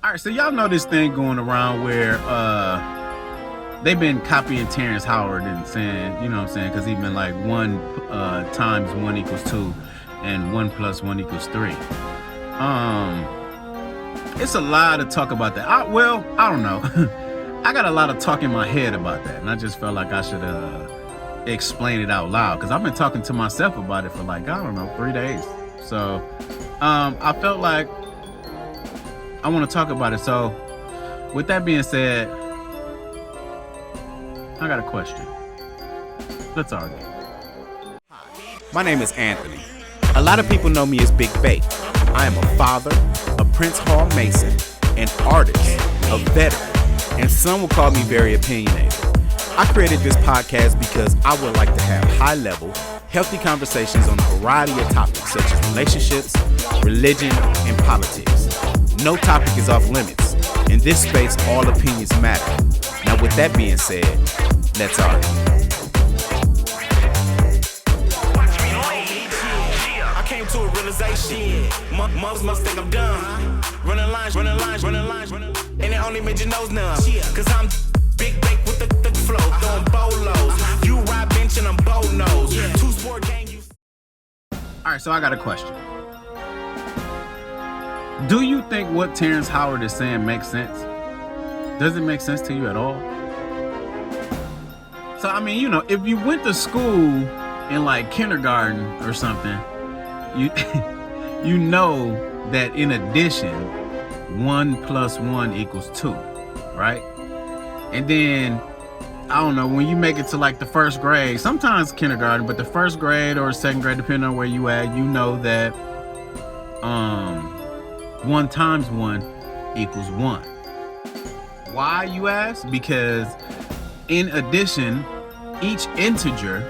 All right, so y'all know this thing going around where they've been copying Terrence Howard and saying, you know what I'm saying, because he's been like 1 times 1 equals 2 and 1 plus 1 equals 3. It's a lot of talk about that. I don't know. I got a lot of talk in my head about that, and I just felt like I should explain it out loud, because I've been talking to myself about it for like, I don't know, 3 days. So I felt like I want to talk about it. So with that being said, I got a question. Let's argue. My name is Anthony. A lot of people know me as Big Bake. I am a father, a Prince Hall Mason, an artist, a veteran, and some will call me very opinionated. I created this podcast because I would like to have high-level, healthy conversations on a variety of topics such as relationships, religion, and politics. No topic is off limits. In this space, all opinions matter. Now, with that being said, let's argue. I came to a realization. Moms must think I'm dumb. Running lines. And it only made your nose numb. Cause I'm Big Bake with the flow. Throwing bolos. You ride bench and I'm bow nose. 2 sport gang. All right, so I got a question. Do you think what Terrence Howard is saying makes sense? Does it make sense to you at all? So, I mean, you know, if you went to school in like kindergarten or something, you know that in addition, 1 plus 1 equals 2, right? And then, I don't know, when you make it to like the 1st grade, sometimes kindergarten, but the 1st grade or 2nd grade, depending on where you at, you know that 1 times 1 equals 1. Why, you ask? Because in addition, each integer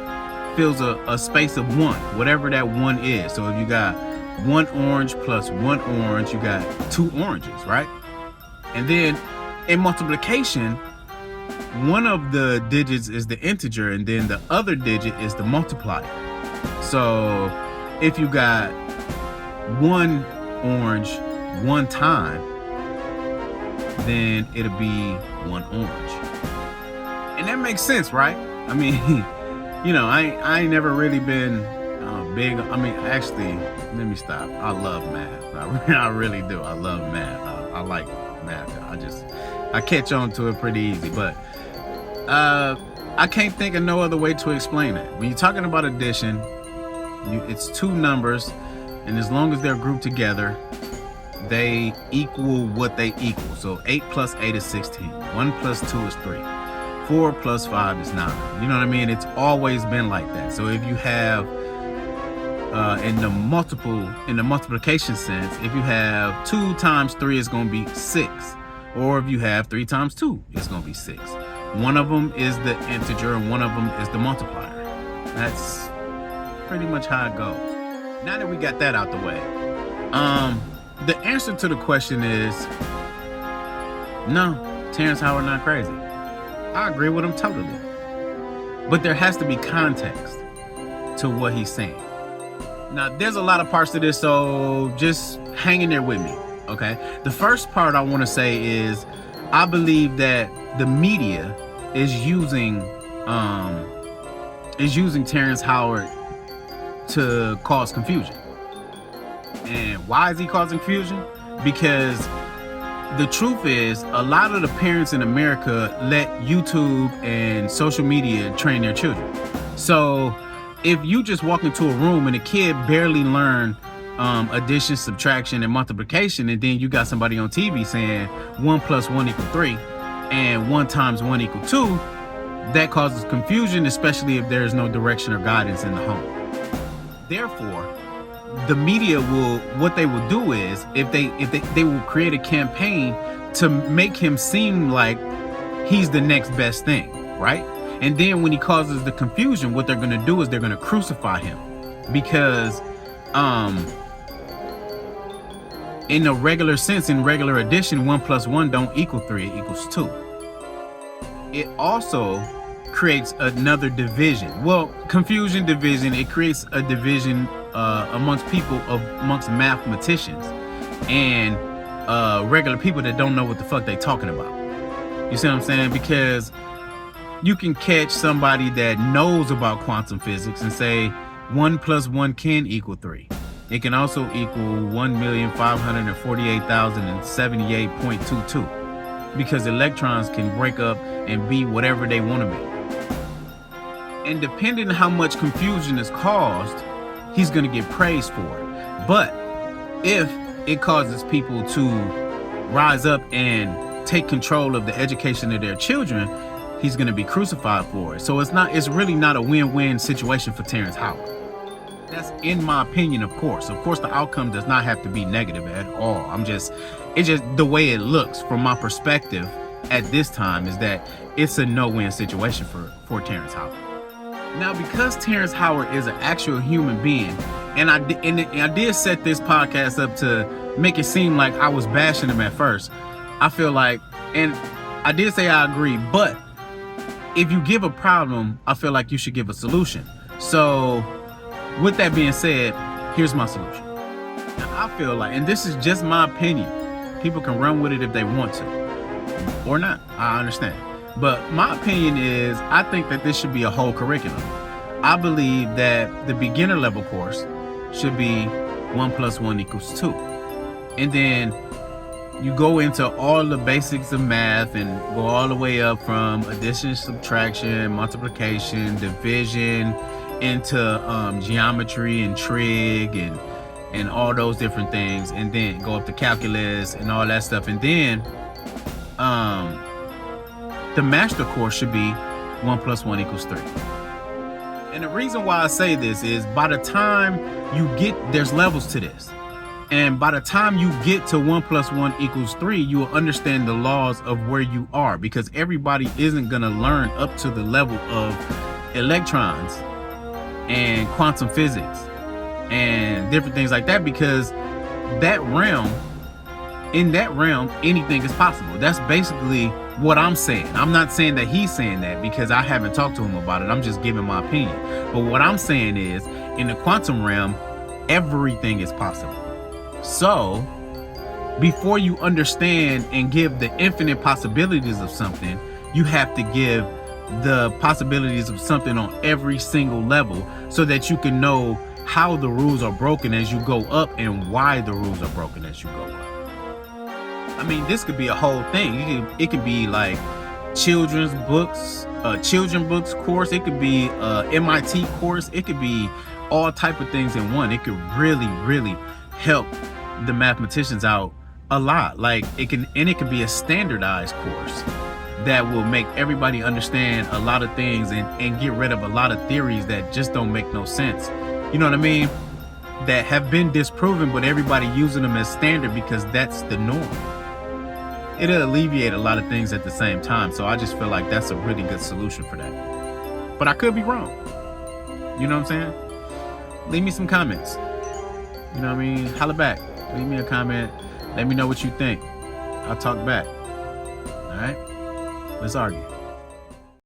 fills a space of 1, whatever that 1 is. So if you got 1 orange plus 1 orange, you got 2 oranges, right? And then in multiplication, one of the digits is the integer, and then the other digit is the multiplier. So if you got 1 orange 1 time, then it'll be 1 orange. And that makes sense, right? I mean, you know, I ain't never really been big. I mean, actually, let me stop. I love math. I really do. I love math. I like math. I catch on to it pretty easy, but I can't think of no other way to explain it. When you're talking about addition, it's 2 numbers, and as long as they're grouped together, they equal what they equal. So 8 plus 8 is 16. 1 plus 2 is 3. 4 plus 5 is 9. You know what I mean? It's always been like that. So if you have, in the multiplication sense, if you have 2 times 3, it's going to be 6. Or if you have 3 times 2, it's going to be 6. One of them is the integer and one of them is the multiplier. That's pretty much how it goes. Now that we got that out the way, the answer to the question is no, Terrence Howard not crazy. I agree with him totally. But there has to be context to what he's saying. Now, there's a lot of parts to this, so just hang in there with me, okay? The first part I want to say is I believe that the media is using Terrence Howard to cause confusion. And why is he causing confusion? Because the truth is, a lot of the parents in America let YouTube and social media train their children. So if you just walk into a room and a kid barely learned addition, subtraction, and multiplication, and then you got somebody on TV saying 1 plus 1 equals 3 and 1 times 1 equals 2, that causes confusion, especially if there is no direction or guidance in the home. Therefore, the media what they will do is, if they will create a campaign to make him seem like he's the next best thing, right? And then when he causes the confusion, what they're going to do is they're going to crucify him, because in a regular sense, in regular addition, 1 plus 1 don't equal 3, it equals 2. It also creates another division. Well, confusion, division, it creates a division amongst people, amongst mathematicians. And regular people that don't know what the fuck they talking about. You see what I'm saying? Because you can catch somebody that knows about quantum physics and say 1 + 1 can equal 3. It can also equal 1,548,078.22 because electrons can break up and be whatever they want to be. And depending on how much confusion is caused, he's going to get praised for it. But if it causes people to rise up and take control of the education of their children, he's going to be crucified for it. So it's really not a win-win situation for Terrence Howard. That's in my opinion, of course. Of course, the outcome does not have to be negative at all. It's just the way it looks from my perspective at this time is that it's a no-win situation for Terrence Howard. Now, because Terrence Howard is an actual human being, and I did set this podcast up to make it seem like I was bashing him at first. I feel like, and I did say I agree, but if you give a problem, I feel like you should give a solution. So with that being said, here's my solution. Now, I feel like, and this is just my opinion, people can run with it if they want to or not, I understand. But my opinion is I think that this should be a whole curriculum. I believe that the beginner level course should be 1 + 1 = 2. And then you go into all the basics of math and go all the way up from addition, subtraction, multiplication, division, into geometry and trig and all those different things, and then go up to calculus and all that stuff. And then the master course should be 1 + 1 = 3. And the reason why I say this is by the time you get, there's levels to this. And by the time you get to 1 + 1 = 3, you will understand the laws of where you are, because everybody isn't going to learn up to the level of electrons and quantum physics and different things like that, because in that realm, anything is possible. That's basically what I'm saying. I'm not saying that he's saying that because I haven't talked to him about it. I'm just giving my opinion. But what I'm saying is, in the quantum realm, everything is possible. So before you understand and give the infinite possibilities of something, you have to give the possibilities of something on every single level so that you can know how the rules are broken as you go up and why the rules are broken as you go up. I mean, this could be a whole thing. It could be like children's books course. It could be MIT course. It could be all type of things in one. It could really, really help the mathematicians out a lot. Like it can be a standardized course that will make everybody understand a lot of things and get rid of a lot of theories that just don't make no sense. You know what I mean? That have been disproven, but everybody using them as standard because that's the norm. It'll alleviate a lot of things at the same time. So I just feel like that's a really good solution for that. But I could be wrong. You know what I'm saying? Leave me some comments. You know what I mean? Holla back. Leave me a comment. Let me know what you think. I'll talk back. All right? Let's argue.